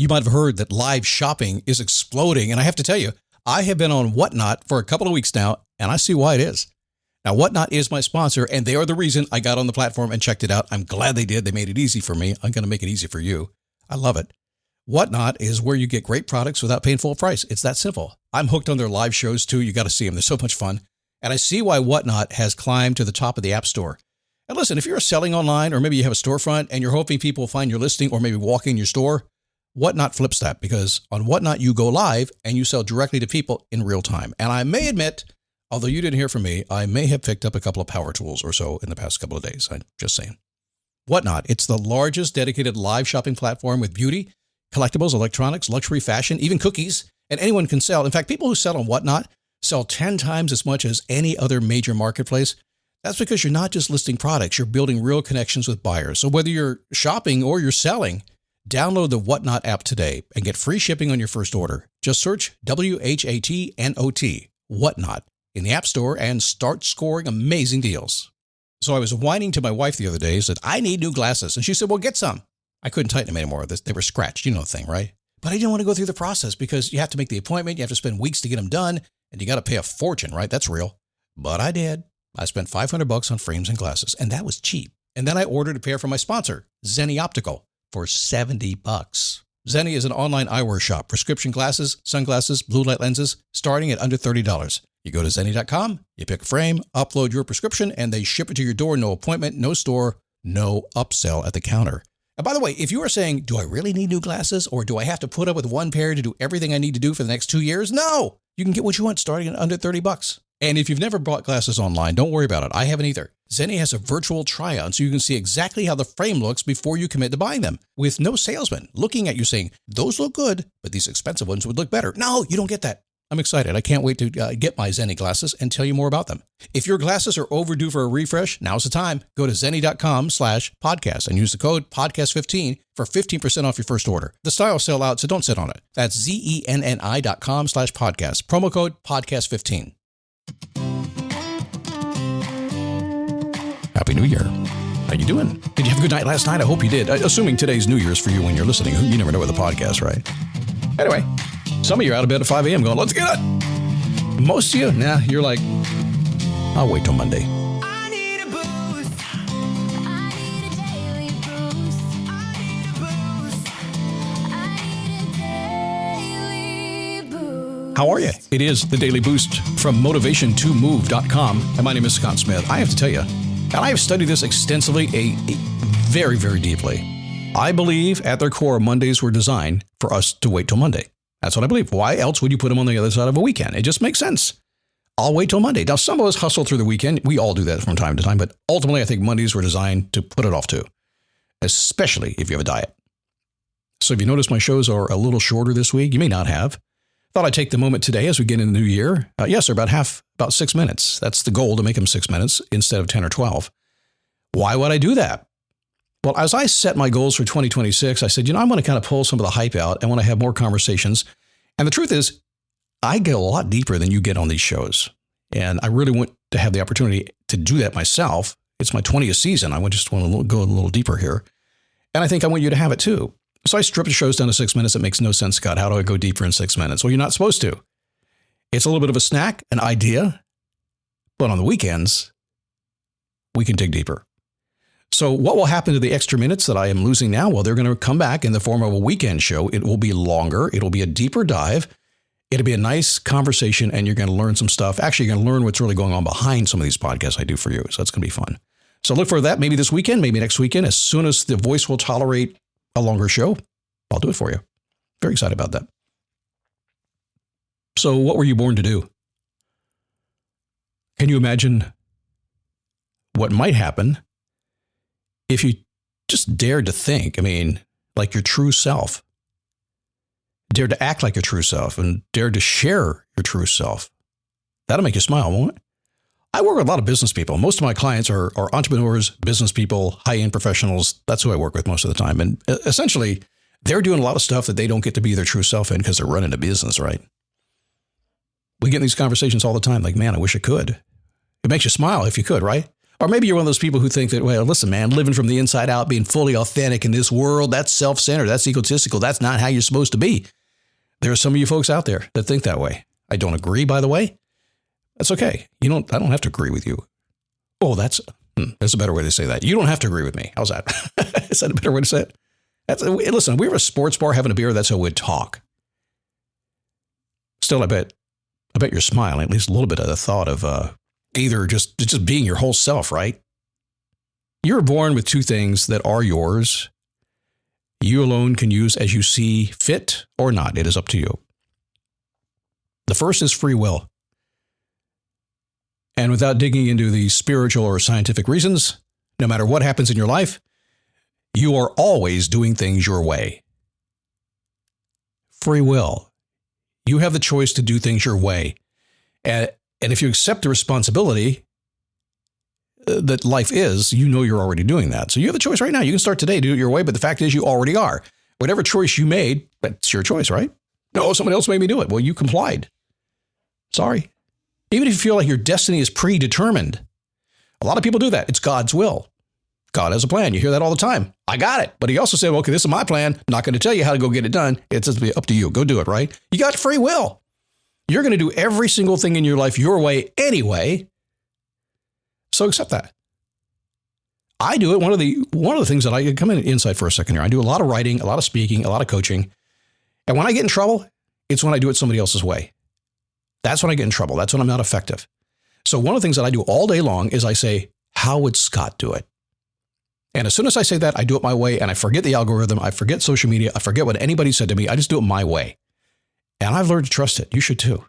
You might have heard that live shopping is exploding. And I have to tell you, I have been on Whatnot for a couple of weeks now, and I see why it is. Now, Whatnot is my sponsor, and they are the reason I got on the platform and checked it out. I'm glad they did. They made it easy for me. I'm going to make it easy for you. I love it. Whatnot is where you get great products without paying full price. It's that simple. I'm hooked on their live shows too. You got to see them. They're so much fun. And I see why Whatnot has climbed to the top of the App Store. And listen, if you're selling online, or maybe you have a storefront and you're hoping people will find your listing or maybe walk in your store, Whatnot flips that, because on Whatnot, you go live and you sell directly to people in real time. And I may admit, although you didn't hear from me, I may have picked up a couple of power tools or so in the past couple of days. I'm just saying. Whatnot, it's the largest dedicated live shopping platform with beauty, collectibles, electronics, luxury, fashion, even cookies, and anyone can sell. In fact, people who sell on Whatnot sell 10 times as much as any other major marketplace. That's because you're not just listing products, you're building real connections with buyers. So whether you're shopping or you're selling, download the Whatnot app today and get free shipping on your first order. Just search WHATNOT, Whatnot, in the App Store and start scoring amazing deals. So I was whining to my wife the other day, said, I need new glasses. And she said, well, get some. I couldn't tighten them anymore. They were scratched. You know the thing, right? But I didn't want to go through the process because you have to make the appointment. You have to spend weeks to get them done. And you got to pay a fortune, right? That's real. But I did. I spent $500 on frames and glasses, and that was cheap. And then I ordered a pair from my sponsor, Zenni Optical, for $70. Zenni is an online eyewear shop, prescription glasses, sunglasses, blue light lenses, starting at under $30. You go to Zenni.com, you pick a frame, upload your prescription, and they ship it to your door. No appointment, no store, no upsell at the counter. And by the way, if you are saying, do I really need new glasses, or do I have to put up with one pair to do everything I need to do for the next 2 years? No, you can get what you want starting at under $30. And if you've never bought glasses online, don't worry about it. I haven't either. Zenni has a virtual try-on so you can see exactly how the frame looks before you commit to buying them, with no salesman looking at you saying, those look good, but these expensive ones would look better. No, you don't get that. I'm excited. I can't wait to get my Zenni glasses and tell you more about them. If your glasses are overdue for a refresh, now's the time. Go to Zenni.com/podcast and use the code podcast15 for 15% off your first order. The styles sell out, so don't sit on it. That's Zenni.com/podcast. Promo code podcast15. Happy New Year. How you doing? Did you have a good night last night? I hope you did. Assuming today's New Year's for you when you're listening. You never know with the podcast, right? Anyway, some of you are out of bed at 5 a.m. going, let's get it. Most of you, you're like, I'll wait till Monday. I need a boost. I need a daily boost. I need a boost. I need a daily boost. How are you? It is the Daily Boost from motivation2move.com. And my name is Scott Smith. I have to tell you, and I have studied this extensively, very, very deeply. I believe at their core, Mondays were designed for us to wait till Monday. That's what I believe. Why else would you put them on the other side of a weekend? It just makes sense. I'll wait till Monday. Now, some of us hustle through the weekend. We all do that from time to time. But ultimately, I think Mondays were designed to put it off too, especially if you have a diet. So if you notice my shows are a little shorter this week, you may not have. Thought I'd take the moment today as we get into the new year. Yes, they're about 6 minutes. That's the goal, to make them 6 minutes instead of 10 or 12. Why would I do that? Well, as I set my goals for 2026, I said, I'm going to kind of pull some of the hype out. I want to have more conversations. And the truth is, I get a lot deeper than you get on these shows. And I really want to have the opportunity to do that myself. It's my 20th season. I just want to go a little deeper here. And I think I want you to have it too. So I stripped the shows down to 6 minutes. It makes no sense, Scott. How do I go deeper in 6 minutes? Well, you're not supposed to. It's a little bit of a snack, an idea. But on the weekends, we can dig deeper. So what will happen to the extra minutes that I am losing now? Well, they're going to come back in the form of a weekend show. It will be longer. It'll be a deeper dive. It'll be a nice conversation, and you're going to learn some stuff. Actually, you're going to learn what's really going on behind some of these podcasts I do for you. So that's going to be fun. So look for that maybe this weekend, maybe next weekend. As soon as the voice will tolerate a longer show, I'll do it for you. Very excited about that. So what were you born to do? Can you imagine what might happen if you just dared to think, like your true self, dared to act like your true self, and dared to share your true self? That'll make you smile, won't it? I work with a lot of business people. Most of my clients are entrepreneurs, business people, high-end professionals. That's who I work with most of the time. And essentially, they're doing a lot of stuff that they don't get to be their true self in because they're running a business, right? We get in these conversations all the time like, man, I wish I could. It makes you smile if you could, right? Or maybe you're one of those people who think that, well, listen, man, living from the inside out, being fully authentic in this world, that's self-centered, that's egotistical, that's not how you're supposed to be. There are some of you folks out there that think that way. I don't agree, by the way. That's okay. I don't have to agree with you. Oh, there's a better way to say that. You don't have to agree with me. How's that? Is that a better way to say it? Listen, if we were a sports bar having a beer, that's how we'd talk. Still, I bet you're smiling, at least a little bit of the thought of either just being your whole self, right? You were born with two things that are yours. You alone can use as you see fit or not. It is up to you. The first is free will. And without digging into the spiritual or scientific reasons, no matter what happens in your life, you are always doing things your way. Free will. You have the choice to do things your way. And if you accept the responsibility that life is, you know you're already doing that. So you have the choice right now. You can start today, do it your way, but the fact is you already are. Whatever choice you made, that's your choice, right? No, someone else made me do it. Well, you complied. Sorry. Even if you feel like your destiny is predetermined, a lot of people do that. It's God's will. God has a plan. You hear that all the time. I got it. But he also said, well, okay, this is my plan. I'm not going to tell you how to go get it done. It's up to you. Go do it, right? You got free will. You're going to do every single thing in your life your way anyway. So accept that. I do it. One of the things that I come in inside for a second here. I do a lot of writing, a lot of speaking, a lot of coaching. And when I get in trouble, it's when I do it somebody else's way. That's when I get in trouble. That's when I'm not effective. So one of the things that I do all day long is I say, how would Scott do it? And as soon as I say that, I do it my way, and I forget the algorithm. I forget social media. I forget what anybody said to me. I just do it my way. And I've learned to trust it. You should too.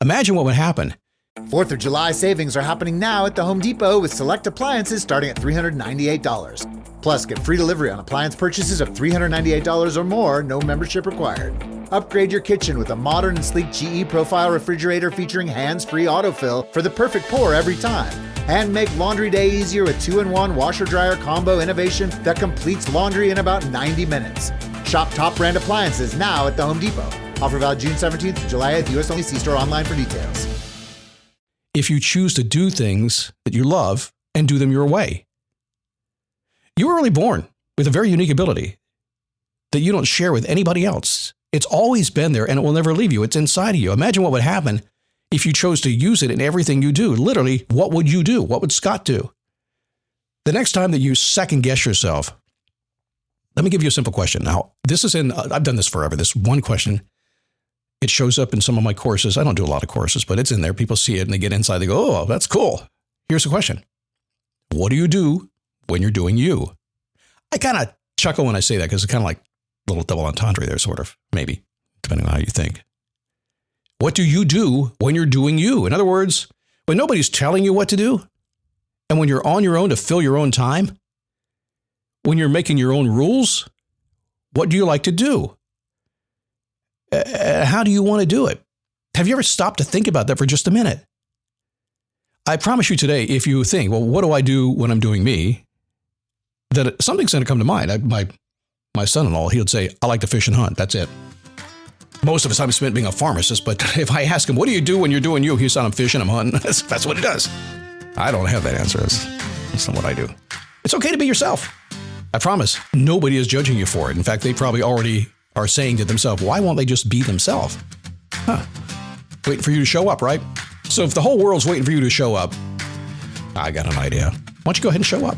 Imagine what would happen. 4th of July savings are happening now at the Home Depot with select appliances starting at $398. Plus, get free delivery on appliance purchases of $398 or more, no membership required. Upgrade your kitchen with a modern and sleek GE Profile refrigerator featuring hands-free autofill for the perfect pour every time. And make laundry day easier with 2-in-1 washer-dryer combo innovation that completes laundry in about 90 minutes. Shop top brand appliances now at the Home Depot. Offer valid June 17th to July 8th, US only. See store online for details. If you choose to do things that you love and do them your way. You were really born with a very unique ability that you don't share with anybody else. It's always been there and it will never leave you. It's inside of you. Imagine what would happen if you chose to use it in everything you do. Literally, what would you do? What would Scott do? The next time that you second guess yourself, let me give you a simple question. Now, I've done this forever. This one question, it shows up in some of my courses. I don't do a lot of courses, but it's in there. People see it and they get inside. They go, oh, that's cool. Here's the question. What do you do when you're doing you? I kind of chuckle when I say that because it's kind of like a little double entendre there, sort of, maybe, depending on how you think. What do you do when you're doing you? In other words, when nobody's telling you what to do, and when you're on your own to fill your own time, when you're making your own rules, what do you like to do? How do you want to do it? Have you ever stopped to think about that for just a minute? I promise you today, if you think, well, what do I do when I'm doing me? That something's going to come to mind. My son-in-law, he would say, I like to fish and hunt. That's it. Most of his time is spent being a pharmacist, but if I ask him, what do you do when you're doing you? He said, I'm fishing, I'm hunting. That's what he does. I don't have that answer. That's not what I do. It's okay to be yourself. I promise. Nobody is judging you for it. In fact, they probably already are saying to themselves, why won't they just be themselves? Waiting for you to show up, right? So if the whole world's waiting for you to show up, I got an idea. Why don't you go ahead and show up?